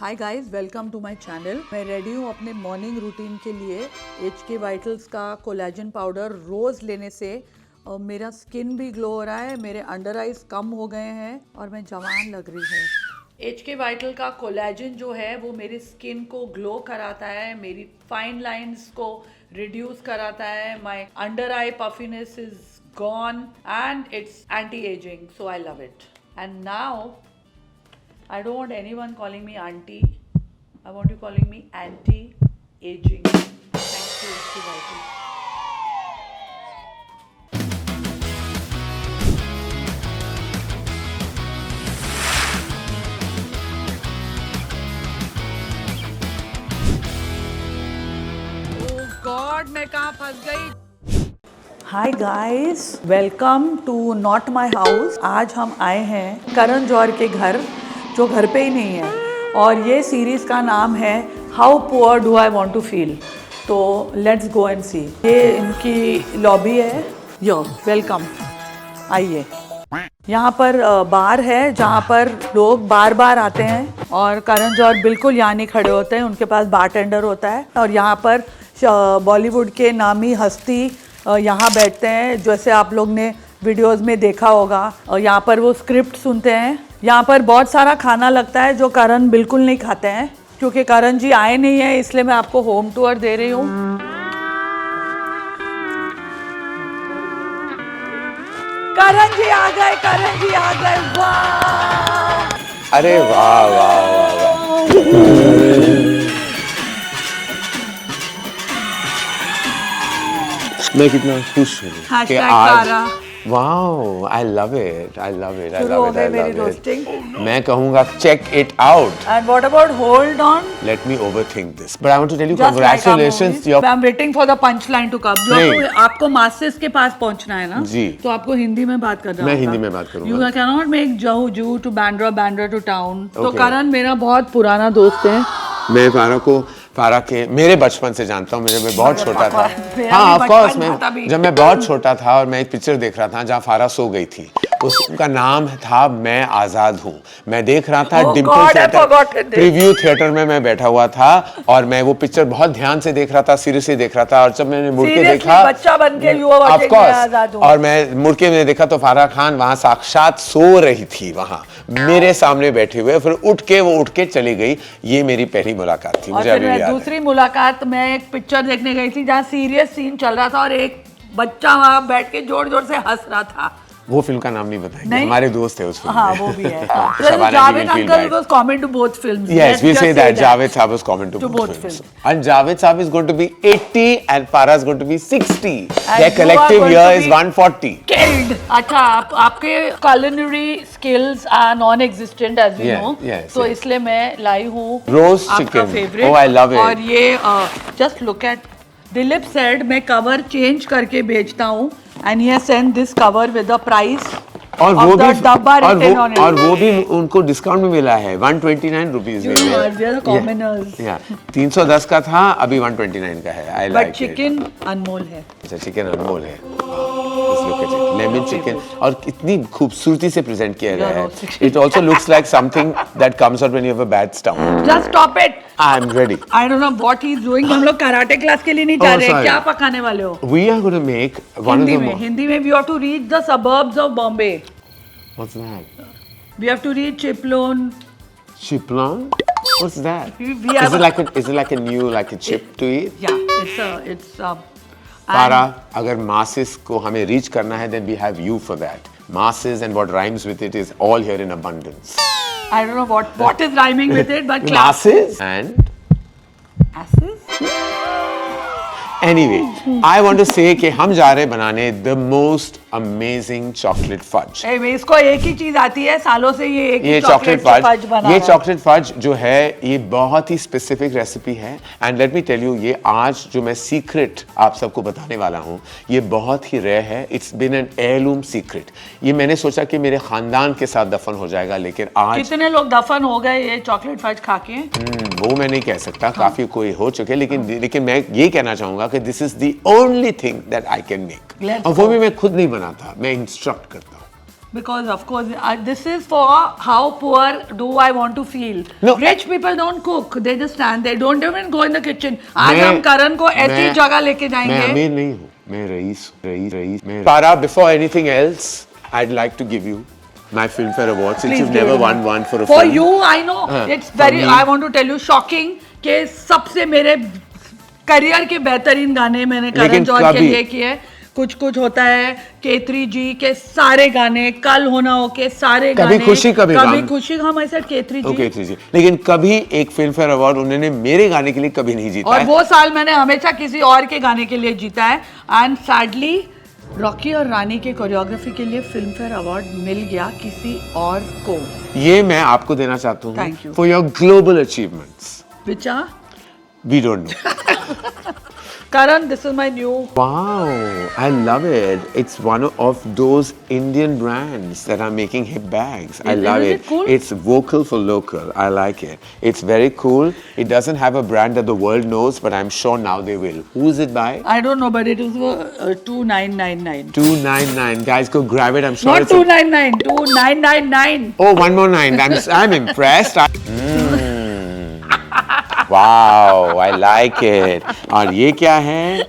Hi guys, welcome to my channel. मैं ready हूँ अपने मॉर्निंग रूटीन के लिए। HK वाइटल्स का कोलेजन पाउडर रोज़ लेने से मेरा स्किन भी ग्लो हो रहा है, मेरे अंडर आइज कम हो गए हैं और मैं जवान लग रही हूँ। HK वाइटल का कोलेजन जो है वो मेरी स्किन को ग्लो कराता है, मेरी फाइन लाइंस को रिड्यूस कराता है, my under I puffiness is gone and it's anti ageing, so I love it. And now I don't want anyone calling me auntie. I want you calling me anti-aging. Thank you, HK Vital. Oh God, मैं कहाँ फंस गई? Hi guys, welcome to not my house. आज हम आए हैं करण जौहर के घर, जो घर पे ही नहीं है, और ये सीरीज़ का नाम है how poor do I want to feel. तो लेट्स गो एंड सी। ये इनकी लॉबी है। यो वेलकम, आइए। यहाँ पर बार है जहाँ पर लोग बार बार आते हैं और करण जौहर बिल्कुल यहाँ नहीं खड़े होते हैं, उनके पास बारटेंडर होता है। और यहाँ पर बॉलीवुड के नामी हस्ती यहाँ बैठते हैं, जैसे आप लोग ने वीडियोस में देखा होगा। और यहाँ पर वो स्क्रिप्ट सुनते हैं। यहाँ पर बहुत सारा खाना लगता है जो करण बिल्कुल नहीं खाते हैं, क्योंकि करण जी आए नहीं है, इसलिए मैं आपको होम टूर दे रही हूँ। करण जी आ गए, करण जी आ गए। वाह, अरे वाह वाह वाह वाह। मैं कितना खुश हूँ कि आज wow, I love it, I love it, I love it, I love it. मैं कहूँगा check it out. And what about hold on? Let me overthink this. But I want to tell you congratulations. I'm waiting for the punchline to come. आपको masters के पास पहुंचना है ना जी, तो आपको हिंदी में बात करना होगा। मैं हिंदी में बात करूँगा। You cannot make Jew to Bandra, Bandra to town। तो करण मेरा बहुत पुराना दोस्त है। मैं फारा के मेरे बचपन से जानता हूँ। मैं बहुत छोटा था। हाँ, ऑफ कोर्स। जब मैं बहुत छोटा था और मैं एक पिक्चर देख रहा था जहाँ फारा सो गई थी, उसका नाम था मैं आजाद हूँ। मैं देख रहा था डिम्पल थिएटर, प्रीव्यू थिएटर में मैं बैठा हुआ था और मैं वो पिक्चर बहुत ध्यान से देख रहा था, सीरियसली देख रहा था। और जब मैंने मुड़ के देखा, बच्चा बन के ऑफ कोर्स, और मैं मुड़ के मैंने देखा तो फारा खान वहां साक्षात सो रही थी, वहां मेरे सामने बैठे हुए। फिर उठ के चली गई। ये मेरी पहली मुलाकात थी। मुझे अभी याद है। दूसरी मुलाकात, मैं एक पिक्चर देखने गई थी जहाँ सीरियस सीन चल रहा था और एक बच्चा वहाँ बैठ के जोर जोर से हंस रहा था। वो फिल्म का नाम नहीं बताएंगे, हमारे दोस्त है उस फिल्म में। हाँ, वो भी है। Javed uncle was comment to both films. Yes, we say that Javed Saab was comment to both films. And Javed Saab is going to be 80 and Farah is going to be 60. Their collective year is 140. Killed. अच्छा, आपके culinary skills are non-existent as we know. तो इसलिए मैं लाई हूँ roast chicken. favorite. Oh, I love it. और ये just look at, Dilip said मैं cover change करके बेचता हूँ and he has sent this cover with the price और of the डब्बा written on it. और वो भी उनको डिस्काउंट में मिला है 129 रुपीज में। they are the commoners. 310 का था, अभी 129 का है। I like But chicken अनमोल है। अच्छा, चिकन अनमोल है। लेमन चिकन, और कितनी खूबसूरती से प्रेजेंट किया गया है। It also looks like something that comes out when you have a bad stomach. Just stop it. I'm ready. I don't know what he's doing. हम लोग कराटे क्लास के लिए नहीं जा रहे हैं। क्या पकाने वाले हो? We are going to make one of the Hindi में we have to reach the suburbs of Bombay. What's that? We have to reach Chiplon. Chiplon? What's that? Is it like a new chip to eat? Yeah, it's Farah, अगर masses को हमें reach करना है, then we have you for that. Masses and what rhymes with it is all here in abundance. I don't know what is rhyming with it, but masses and asses. Anyway, I want to say कि हम जा रहे बनाने the most amazing chocolate fudge. इसको एक ही चीज आती है सालों से, ये chocolate fudge बना ये chocolate fudge जो है, ये बहुत ही specific recipe है। And let me tell you, ये आज जो मैं secret आप सबको बताने वाला हूँ, ये बहुत ही rare है। It's been an heirloom secret. ये मैंने सोचा कि मेरे खानदान के साथ दफन हो जाएगा, लेकिन आज कितने लोग दफन हो गए ये chocolate fudge खा के? वो मैं नहीं कह सकता, काफी कोई हो चुके, लेकिन मैं ये कहना चाहूंगा कि this is the only thing that I can make. और वो भी मैं खुद नहीं बनाता, मैं इंस्ट्रक्ट करता हूँ। Because of course, this is for how poor do I want to feel. No, Rich people don't cook. They just stand there. Don't even go in the kitchen. आज मैं- हम करण को ऐसी मैं- जगह लेके मैं जाएंगे. अमीर नहीं हूँ, मैं rice. Farah, before anything else, I'd like to give you my Filmfare Award since Please you've give never it. won one for a For film. you, I know. हाँ, It's for very. me- I want to tell you shocking कि सबसे मेरे career के बेहतरीन गाने मैंने करण लेकिन जौहर के कभी- लिए किए. कुछ कुछ होता है. केतरी जी के सारे गाने, कल होना हो के सारे कभी गाने. खुशी, कभी गम. खुशी हम ऐसे केतरी जी. ओके जी, लेकिन कभी एक फिल्मफेयर अवार्ड उन्होंने मेरे गाने के लिए कभी नहीं जीता और है. वो साल मैंने हमेशा किसी और के गाने के लिए जीता है. एंड सैडली रॉकी और रानी के कोरियोग्राफी के लिए फिल्म फेयर अवार्ड मिल गया किसी और को. ये मैं आपको देना चाहता हूँ Thank you. For your global achievements. Which we don't know. Karan, this is my new. Wow, I love it. It's one of those Indian brands that are making hip bags. I love Isn't it. it cool? It's vocal for local. I like it. It's very cool. It doesn't have a brand that the world knows, but I'm sure now they will. Who's it by? I don't know, but it is 2999. 299. Guys, go grab it. I'm sure Not it's 299, 2999. Oh, one more nine. I'm impressed. Wow, I like it. और ये क्या है?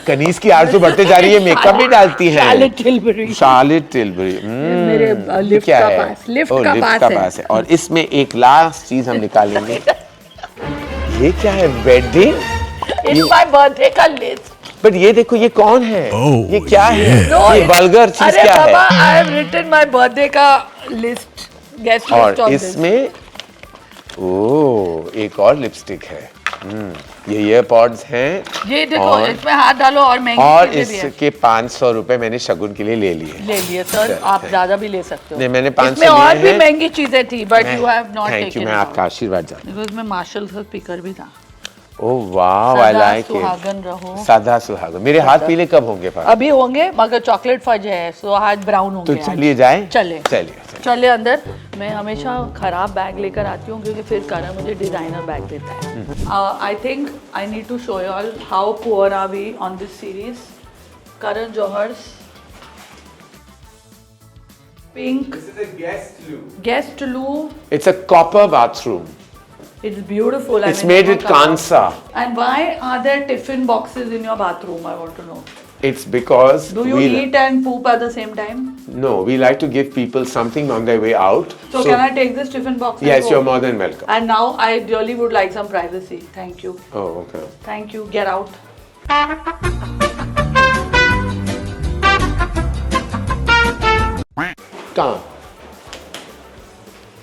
कनीज की आरज़ू बढ़ते जा रही है. Makeup भी डालती है. Charlotte Tilbury. Charlotte Tilbury. मेरे लिफ्ट क्या का है? पास. लिफ्ट Oh, का lift पास है. और इसमें एक लास्ट चीज हम निकालेंगे. ये क्या है? वेडिंग. It's my birthday का list. बट ये देखो, ये कौन है? ये क्या है? No, ये वल्गर चीज अरे क्या बाबा, है? I have written my birthday का list. Guest list और on this. इसमें एक और लिपस्टिक है. ये ईयरपॉड्स हैं. ये देखो, और- इसमें हाथ डालो और महंगी और चीजें भी हैं. इसके 500 रुपए मैंने शगुन के लिए ले लिए. ले लिए सर, आप ज्यादा भी ले सकते हो. नहीं, मैंने 500 इसमें और लिए भी हैं. महंगी चीजें थी, but you have not thank you. Taken. मैं आपका आशीर्वाद चाहता देखो, इसमें मार्शल का स्पीकर भी था. हूँ. ओह वाह, आई सदा लाइक सुहागन इट. रहो. सादा सुहागन. मेरे हाथ पीले कब होंगे? अभी होंगे, मगर चॉकलेट फज है, सो हाथ ब्राउन तो होंगे. चलिए जाए. चले. चलिए. चले अंदर. मैं हमेशा खराब बैग लेकर आती हूँ क्योंकि फिर करण मुझे डिजाइनर बैग देता है. I think I need to show you all how poor are we on this series. Karan Johar's pink guest loo. It's a copper bathroom. It's beautiful. It's made with Kansa. And why are there tiffin boxes in your bathroom? I want to know. It's because Do you eat and poop at the same time? No, we like to give people something on their way out. So can I take this tiffin box? and Yes, go? you're more than welcome. And now I really would like some privacy. Thank you. Oh, okay. Thank you. Get out. Come.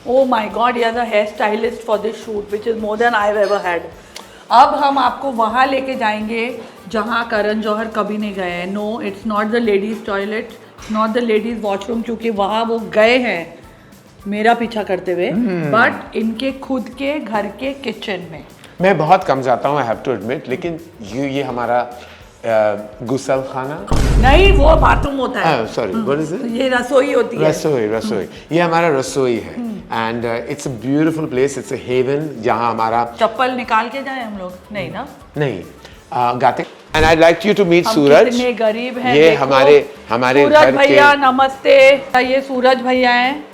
Oh my God, he has a hairstylist for this shoot, which is more than I've ever had. अब हम आपको वहाँ लेके जाएंगे जहाँ करण जौहर कभी नहीं गए हैं. No, it's not the ladies toilet, not the ladies washroom, क्योंकि वहाँ वो गए हैं मेरा पीछा करते हुए, बट इनके खुद के घर के किचन में. मैं बहुत कम जाता हूँ, I have to admit, लेकिन ये हमारा गुसल खाना. नहीं, वो बाथरूम होता है. Sorry, what is it? ये रसोई होती है. रसोई. ये हमारा रसोई है. And it's a beautiful place. It's a haven जहाँ हमारा. चप्पल निकाल के जाए हम लोग? नहीं ना. नहीं. गाते. And I'd like you to meet हम सूरज. कितने गरीब हैं. ये देखो. हमारे सूरज घर भैया के. नमस्ते. ये सूरज भैया हैं.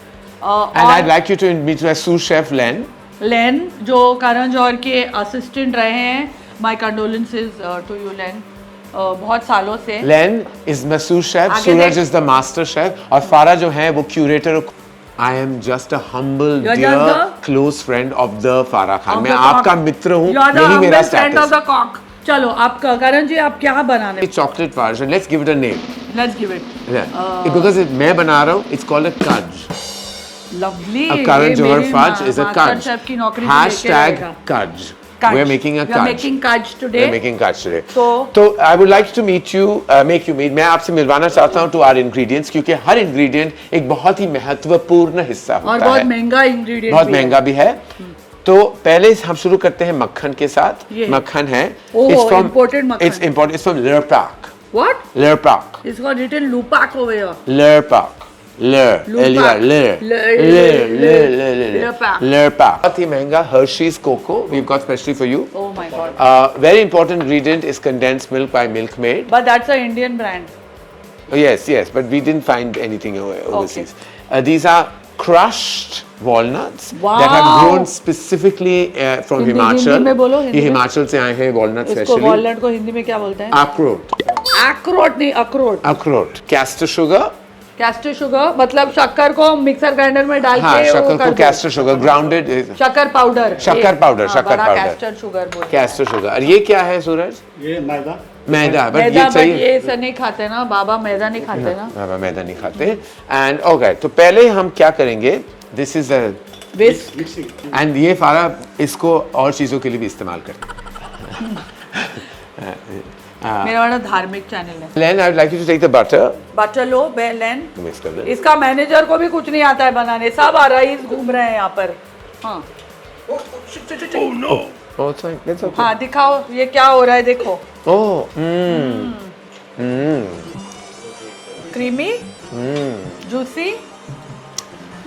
And I'd like you to meet my sous chef Len. लेन, जो करण जौहर के असिस्टेंट रहे हैं. माय कंडोलेंसेस टू यू लेन. बहुत सालों से. Len is my sous chef. आगे सूरज देख. is the master chef. और फारा जो है वो curator. I am just a humble, You're dear, just the- close friend of the Farah Khan. of मैं the आपका cock. मित्र हूँ. You are the यही मेरा humble friend of status. the cock. चलो, आप करण जी, आप क्या बनाने? Chocolate version. Let's give it a name. Let's give it. Yeah. Because मैं बना रहा हूँ. It's called a kudge. Lovely. A Karan Johar fudge is a master kudge. Chef की नौकरी से लेके Hashtag रहेगा. kudge. Kudge. We're making a We are kudge. making kudge today. We're making kudge today. So I would like to meet you, make you meet. मैं आपसे मिलवाना चाहता हूँ to our ingredients क्योंकि हर ingredient एक बहुत ही महत्वपूर्ण हिस्सा और होता बहुत है. महंगा इंग्रेडिएंट. बहुत महंगा भी है. तो पहले हम शुरू करते हैं मक्खन के साथ. ये. मक्खन है. ओह, It's from- imported मक्खन. It's imported. It's from Lerpak. What? Lerpak. It's got written Lupak over here. Lerpak. Lupak. Lerpak. Lerpak. बहुत ही महंगा Hershey's cocoa we've got specially for you. Oh my God. Very important ingredient is condensed milk by Milkmaid. But that's an Indian brand. Yes, but we didn't find anything overseas. These are crushed walnuts that have grown specifically from Himachal. Hindi में बोलो, हिंदी ये में। हिमाचल से आए हैं walnuts इसको specially. Walnut को हिंदी में क्या बोलते हैं? अखरोट. अखरोट नहीं, अखरोट। अखरोट. Castor sugar. कैस्टर शुगर मतलब शक्कर को मिक्सर ग्राइंडर में डाल हाँ, के शक्कर को कैस्टर शुगर ग्राउंडेड. शक्कर पाउडर। शक्कर पाउडर, शक्कर पाउडर। कैस्टर शुगर बोलते हैं। Castor sugar. और ये क्या है सूरज? ये मैदा मैदा. बट मैदा, ये बट चाहिए. ये ऐसा नहीं खाते ना बाबा, मैदा नहीं खाते ना। बाबा मैदा नहीं खाते. एंड ओके, तो पहले हम क्या करेंगे? This is a whisk. Mixing and ये फारा इसको और चीज़ों के लिए भी इस्तेमाल करते हैं. मेरा वाला धार्मिक चैनल है। Len, I would like you to take the butter. Butter लो बेलन। Mix कर दे. इसका मैनेजर को भी कुछ नहीं आता है बनाने, सब रईस घूम रहे हैं यहाँ पर। हाँ Oh, it's fine. It's okay. हाँ दिखाओ ये क्या हो रहा है, देखो। Oh, creamy, juicy,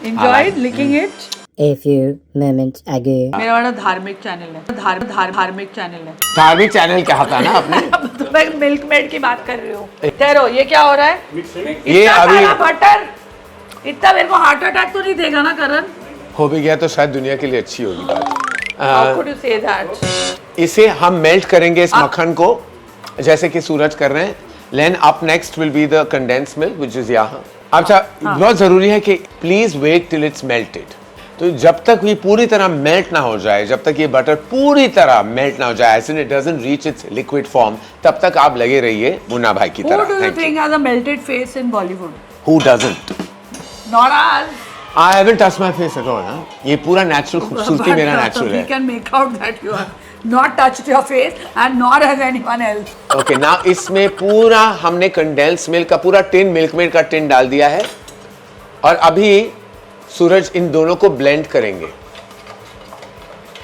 enjoyed licking it. A few moments ago. मेरा वाला धार्मिक चैनल है। धार्मिक चैनल है। धार्मिक चैनल कहा था ना आपने? अब तो मैं मिल्क मेड की बात कर रही हूँ। ठहरो, ये क्या हो रहा है? ये इतना अभी सारा बटर, इतना मेरे को हार्ट अटैक तो नहीं देगा ना करण? हो भी गया तो शायद दुनिया के लिए अच्छी होगी बात. How could you say that? इसे हम मेल्ट करेंगे इस मक्खन को, जैसे कि सूरज कर रहे हैं. Then up next will be the condensed milk, which is यहाँ. अच्छा, बहुत जरूरी है कि please wait till it's melted. तो जब तक ये पूरी तरह मेल्ट ना हो जाए, जब तक ये बटर पूरी तरह मेल्ट ना हो जाए, as in it doesn't reach its liquid form, तब तक आप लगे रहिए मुन्ना भाई की Who तरह. do you Thank you. think has a melted face in Bollywood? Who doesn't? Not us. I haven't touched my face at all. हाँ? ये पूरा नेचुरल खूबसूरती मेरा नेचुरल We है. can make out that you have not touched your face and nor has anyone else. Okay, now इसमें पूरा हमने condense milk का पूरा टिन, मिल्क मेड का टिन डाल दिया है. और अभी सूरज इन दोनों को ब्लेंड करेंगे.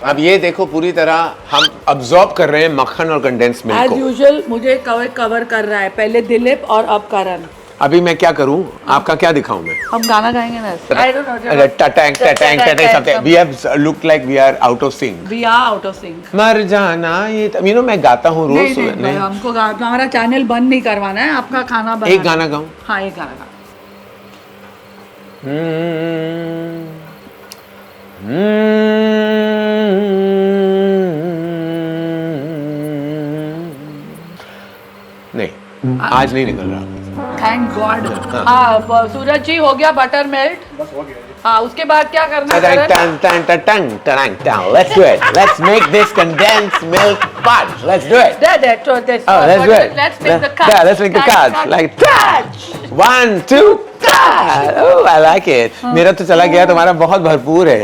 अब ये देखो पूरी तरह हम अब्सॉर्ब कर रहे हैं मक्खन और कंडेंस मिल्क As को. usual मुझे कवर कर रहा है, पहले दिलीप और अब करण. अभी मैं क्या करूं? आपका क्या दिखाऊं मैं? हम गाना गाएंगे ना? I don't know. अरे टटैंग टटैंग टटैंग something. We have looked like we are out of sync. We are out of sync. मर जाना ये you know मैं गाता हूँ रोज नहीं सुबह. नहीं, हमको हमारा चैनल बंद नहीं करवाना है, आपका खाना बनाना. एक गाना गाऊं? हाँ एक गाना गा. नहीं, आज नहीं निकल रहा. Thank God. हाँ सूरज जी हो गया बटर मेल्ट. बस हो गया. हाँ उसके बाद क्या करना है? Let's do it. Let's make this condensed milk fudge. Let's do it. Let's do it. Let's make the cards. Yeah, let's make the cards. Like touch. 1, 2, touch. Oh, I like it. मेरा तो चला गया, तुम्हारा बहुत भरपूर है.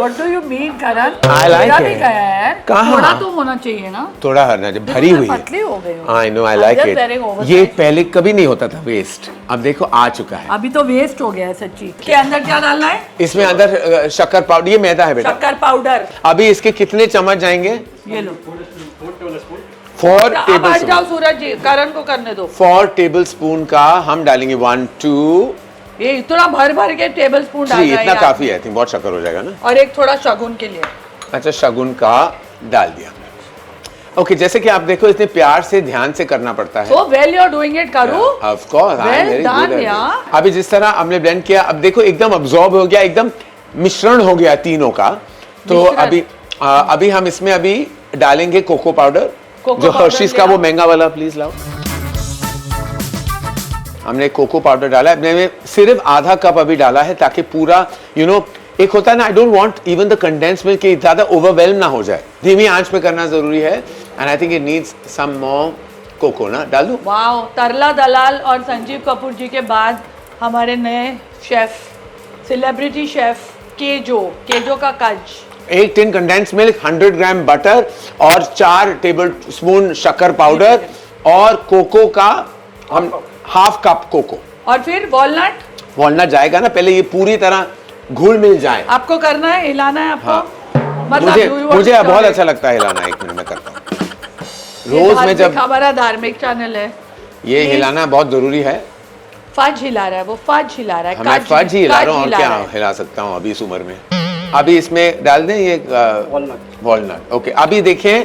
What do you mean, Karan? I like मेरा it. भी गया है. कहाँ? थोड़ा तो होना चाहिए ना. थोड़ा हरना जब भरी हुई है. पतली हो गई हो. I know, I I'm like just it. wearing oversize. ये पहले कभी नहीं होता था वेस्ट. अब देखो आ चुका है. अभी तो वेस्ट हो गया है सच्ची. के अंदर क्या डालना है? इसमें अंदर शक्कर पाउडर, ये मैदा है बेटा. शक्कर पाउडर. अभी इसके कितने चम्मच जाएंगे? ये लो. 4 अब हट टेबल जाओ सूरज जी, करण को करने दो. 4 टेबल स्पून का हम डालेंगे. 1, 2, ये इतना भर भर के टेबल स्पून डाल 3. रहा है इतना यार. काफी है. थिंक बहुत शक्कर हो जाएगा ना. और एक थोड़ा शगुन के लिए. अच्छा, शगुन का डाल दिया. ओके, जैसे कि आप देखो इतने प्यार से ध्यान से करना पड़ता है. So well you're doing it, करू. Of course, I am Well very done, good at यार. it. अभी जिस तरह हमने ब्लेंड किया, अब देखो एकदम अब्सॉर्ब हो गया, एकदम मिश्रण हो गया तीनों का. तो मिश्रण. अभी हम इसमें अभी डालेंगे कोको पाउडर. कोको जो पाउडर हर्शीज का ले वो आओ. महंगा वाला प्लीज लाओ. हमने कोको पाउडर डाला है. मैंने सिर्फ आधा कप अभी डाला है ताकि पूरा एक होता है ना, I don't want even the condense milk कि ज्यादा ओवरवेल्म ना हो जाए. धीमी आंच पे करना जरूरी है. And I think it needs some more cocoa. ना डाल दूं? वाओ, तरला दलाल और संजीव कपूर जी के बाद हमारे नए शेफ, सेलिब्रिटी शेफ केजो का कज. 1 टिन कंडेंस मिल्क, 100 ग्राम बटर और 4 टेबल स्पून शक्कर पाउडर और कोको का हम हाफ कप कोको. और फिर वॉलनट जाएगा ना. पहले ये पूरी तरह घुल मिल जाए. आपको करना है, हिलाना है आपको. हाँ. मतलब मुझे बहुत अच्छा लगता है हिलाना. 1 मिनट में करता हूँ रोज में. जब हमारा धार्मिक चैनल है, ये हिलाना बहुत जरूरी है. फज हिला रहा है वो, फज हिला रहा है. मैं फज ही हिला रहा हूँ और क्या है. हिला सकता हूँ अभी इस उम्र में. अभी इसमें डाल दें ये वॉलनट. ओके, अभी देखें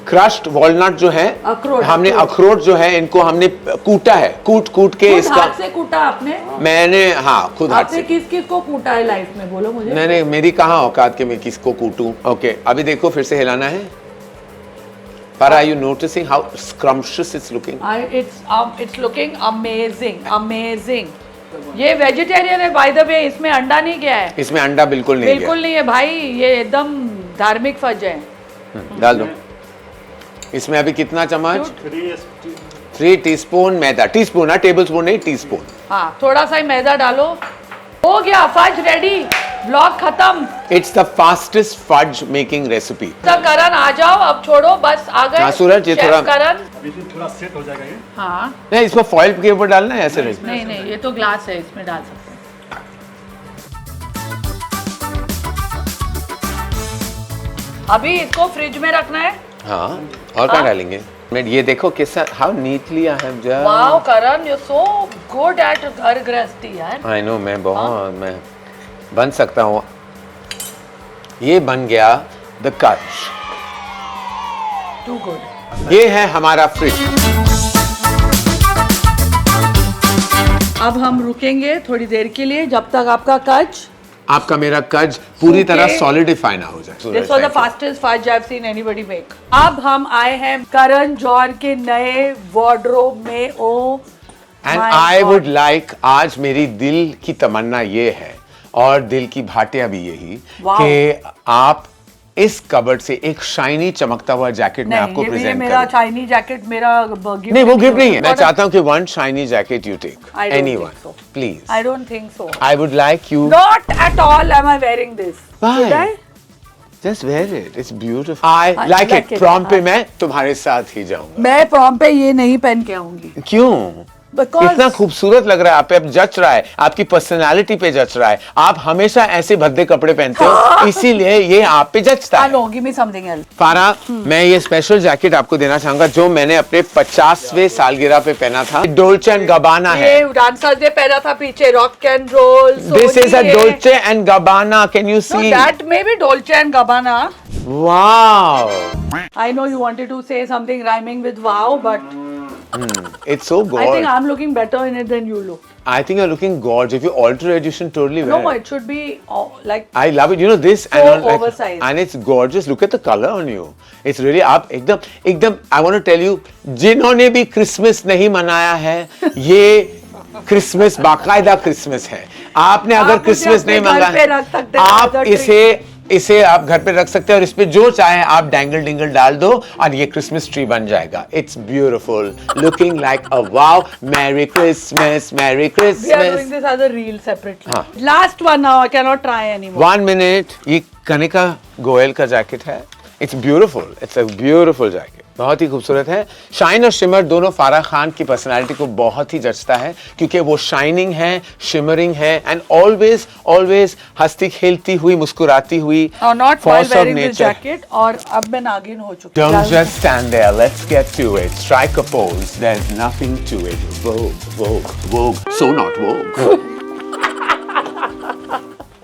क्रश्ड वॉलनट जो है, अखरोट, हमने अखरोट जो है इनको हमने कूटा है, कूट के खुद इसका हाथ से कूटा आपने? मैंने, हाँ, खुद हाथ आपने से। किस किस को कूटा है लाइफ में, बोलो मुझे। मैंने, मेरी कहाँ औकात के मैं किसको कूटूं। ओके, अभी देखो फिर से हिलाना है। पर are you noticing how scrumptious it's looking? It's looking amazing. ये वेजिटेरियन है बाय द वे, इसमें अंडा नहीं गया है। इसमें अंडा बिल्कुल नहीं बिल्कुल नहीं है भाई, ये एकदम धार्मिक फज है। डाल दो। इसमें अभी कितना चम्मच? 3 टीस्पून मैदा। टीस्पून, ना टेबल स्पून नहीं, टीस्पून। हाँ, थोड़ा सा ही मैदा डालो। हो गया, फज रेडी। ब्लॉग खत्म। It's the fastest fudge making recipe. तो करण आ जाओ, अब छोड़ो, बस आ गए। हाँ, सूरज, ये शेफ थोड़ा- करण। अभी तो थोड़ा सेट हो जाएगा ये। हाँ, नहीं, इसको फॉइल के ऊपर डालना है ऐसे नहीं। नहीं, ये तो ग्लास है, इसमें डाल सकते हैं। अभी इसको फ्रिज में रखना है। हाँ, और क्या डालेंगे? ये देखो किस how neatly I have just. Wow Karan, you so good at घर गृहस्थी यार। आई नो, मैं बहुत मैं बन सकता हूँ। ये बन गया द कच। Too good. ये है हमारा फ्रिज। अब हम रुकेंगे थोड़ी देर के लिए, जब तक आपका कच, आपका मेरा कज पूरी सूखे- तरह सॉलिडिफाई ना हो जाए। This was the fastest fudge I have seen anybody make. अब हम आए हैं करण जौहर के नए वार्डरोब में। Oh and my I God. Would like, आज मेरी दिल की तमन्ना ये है और दिल की भाटिया भी यही Wow. कि आप इस कबर्ड से एक शाइनी चमकता हुआ जैकेट मैं आपको ये प्रेजेंट मेरा करूं। चाइनी जैकेट मेरा गिफ्ट नहीं, वो गिफ्ट नहीं है। मैं चाहता हूँ कि one shiny jacket you take, I don't anyone, think so. Please. I don't think so. I would like you Not at all am I wearing this. Why? Should I? just wear it. It's beautiful. I I like like it. it. Prom पे मैं तुम्हारे साथ ही जाऊंगा। मैं prom पे ये नहीं पहन के आऊंगी। क्यों? Because इतना खूबसूरत लग रहा है आप पे, अब जच रहा है, आपकी पर्सनालिटी पे जच रहा है। आप हमेशा ऐसे भद्दे कपड़े पहनते हो, इसीलिए ये आप पे जचता है। no, give me something else. फारा, मैं ये स्पेशल जैकेट आपको देना चाहूंगा जो मैंने अपने 50वें सालगिरह पे पहना था। डोल्चे एंड गबाना है। ये डांसर्स ने पहना था पीछे, rock and roll. This is a Dolce and Gabbana, can you No, see? that may be Dolce and Gabbana. Wow, I know you wanted to say something rhyming with wow, but it's so I think gorgeous. I'm looking better in it than you look. I think you're looking gorgeous. If you alter it, you should totally wear No, it. it should be like I love it. You know this, So and oversized. and it's gorgeous. Look at the color on you. It's really आप एकदम. I want to tell you, जिन्होंने भी Christmas नहीं मनाया है, ये Christmas बाकायदा Christmas है। आपने अगर आप मुझे क्रिसमस अपने नहीं घर पे रख सकते मंगाया, हैं, आप as a इसे आप घर पे रख सकते हैं और इस पे जो चाहे आप डैंगल डिंगल डाल दो और ये क्रिसमस ट्री बन जाएगा। It's beautiful, looking like a wow. Merry Christmas, merry we are doing Christmas. this as a reel separately. हाँ. Last one now, I cannot try anymore. 1 minute। ये कनिका गोयल का जैकेट है। It's beautiful, it's a beautiful jacket, बहुत ही खूबसूरत है। Shine और shimmer दोनों फारा खान की पर्सनालिटी को बहुत ही जचता है, क्योंकि वो शाइनिंग है, शिमरिंग है, एंड ऑलवेज हंसती खेलती हुई, मुस्कुराती हुई। Or not while force of wearing this nature. jacket. और अब मैं नागिन हो चुकी Don't हूँ। just stand there. Let's get to it. Strike a pose. There's nothing to it. Vogue. So not vogue.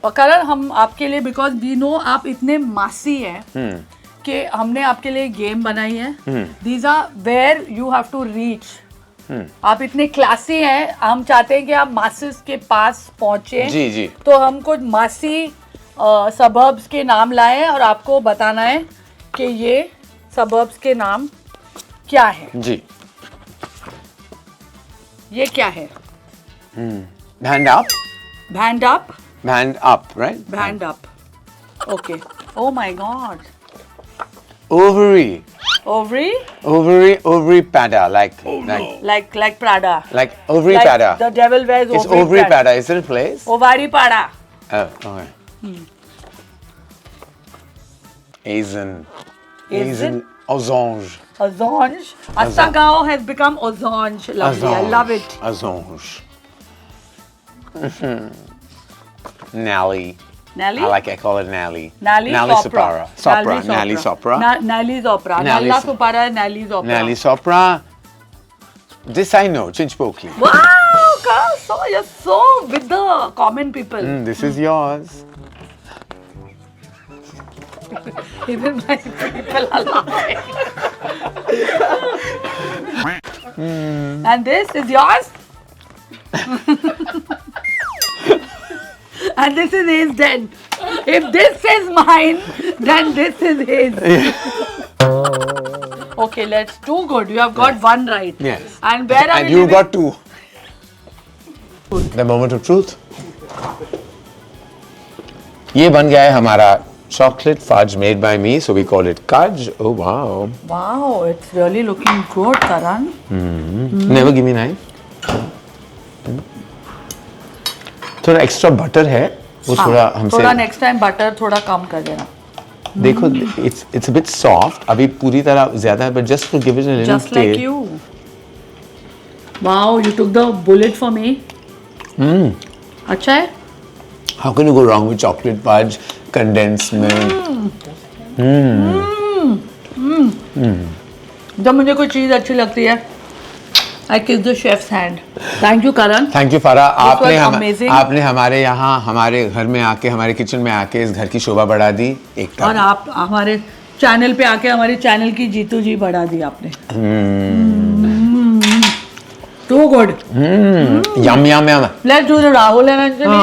और करण, हम आपके लिए, बिकॉज वी नो आप इतने मासी हैं कि हमने आपके लिए गेम बनाई है। These are where you have to reach. आप इतने क्लासी हैं, हम चाहते हैं कि आप मासिस के पास पहुंचे। जी। तो हम कुछ मासी सबर्ब्स के नाम लाए हैं और आपको बताना है कि ये सबर्ब्स के नाम क्या है। जी। ये क्या है? Hand up. Band up. Hand up, right? Band up. Okay. Oh my God. Ovary. Ovary Pada, like like Prada. like ovary Like pada. the devil wears It's ovary ovary Prada. pada. Is it a place? Ovari Pada. Oh, okay. Asian. Asian? Orange. Azange. Astagao has become Ozange. Lovely. I love it. Azange. Nally. Nelly? I call it Nally. Nally Sopra. Nally Sopra. Nally's opera. Nally Nalla Sopra. Supara, Nally's opera. Nally Sopra. This I know. Chinchpokli. Wow, Carl, so you're so with the common people. This is yours. Even my people are laughing. And this is yours. And this is his then. If this is mine, then this is his. Okay, let's do good. You have got one right. Yes. And where are And we you living? got 2. The moment of truth. ये बन गया है हमारा chocolate fudge made by me, so we call it Kudge. Oh wow. Wow, it's really looking good, Karan. Never give me knife. थोड़ा extra butter है वो थोड़ा हमसे थोड़ा नेक्स्ट टाइम बटर थोड़ा कम कर देना. देखो it's a bit soft अभी पूरी तरह ज्यादा है but just to give it a little Just like taste. you. Wow, you took the bullet for me. अच्छा है? How can you go wrong with chocolate fudge, condensed milk? जब मुझे कोई चीज अच्छी लगती है I kiss the chef's hand. Thank you, Karan. Thank you फारा was amazing. आपने हमारे यहाँ हमारे घर में आके हमारे किचन में आके इस घर की शोभा बढ़ा दी एक और तरह. आप हमारे चैनल पे आके हमारे चैनल की जीतू जी बढ़ा दी आपने. Too good. Yama Yama Yama. Let's do the Rahul and Anjali.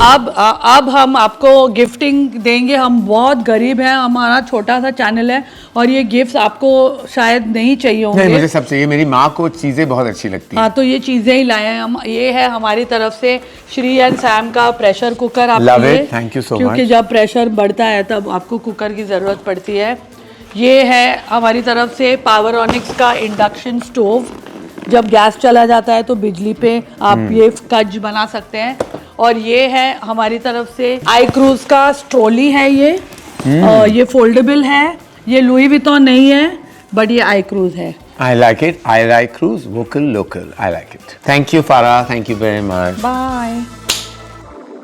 अब हम आपको गिफ्टिंग देंगे. हम बहुत गरीब हैं, हमारा छोटा सा चैनल है और ये गिफ्ट्स आपको शायद नहीं चाहिए नहीं होंगे. मुझे सब चाहिए. मेरी माँ को चीजें बहुत अच्छी लगती हैं. हाँ, तो ये चीजें ही लाए हैं हम. ये है हमारी तरफ से श्री एंड सैम का प्रेशर कुकर. आप Love लिए, it. Thank you so क्योंकि much. जब प्रेशर बढ़ता है तब आपको कुकर की ज़रूरत पड़ती है. ये है हमारी तरफ से पावरऑनिक्स का इंडक्शन स्टोव. जब गैस चला जाता है तो बिजली पे आप ये कज बना सकते हैं. और ये है हमारी तरफ से आई क्रूज का ट्रॉली है. ये फोल्डेबल है. ये लुई विटॉन नहीं है बट ये आई क्रूज है. I like it. I like cruise. Vocal, local. I like it. Thank you, Farah. Thank you very much. Bye.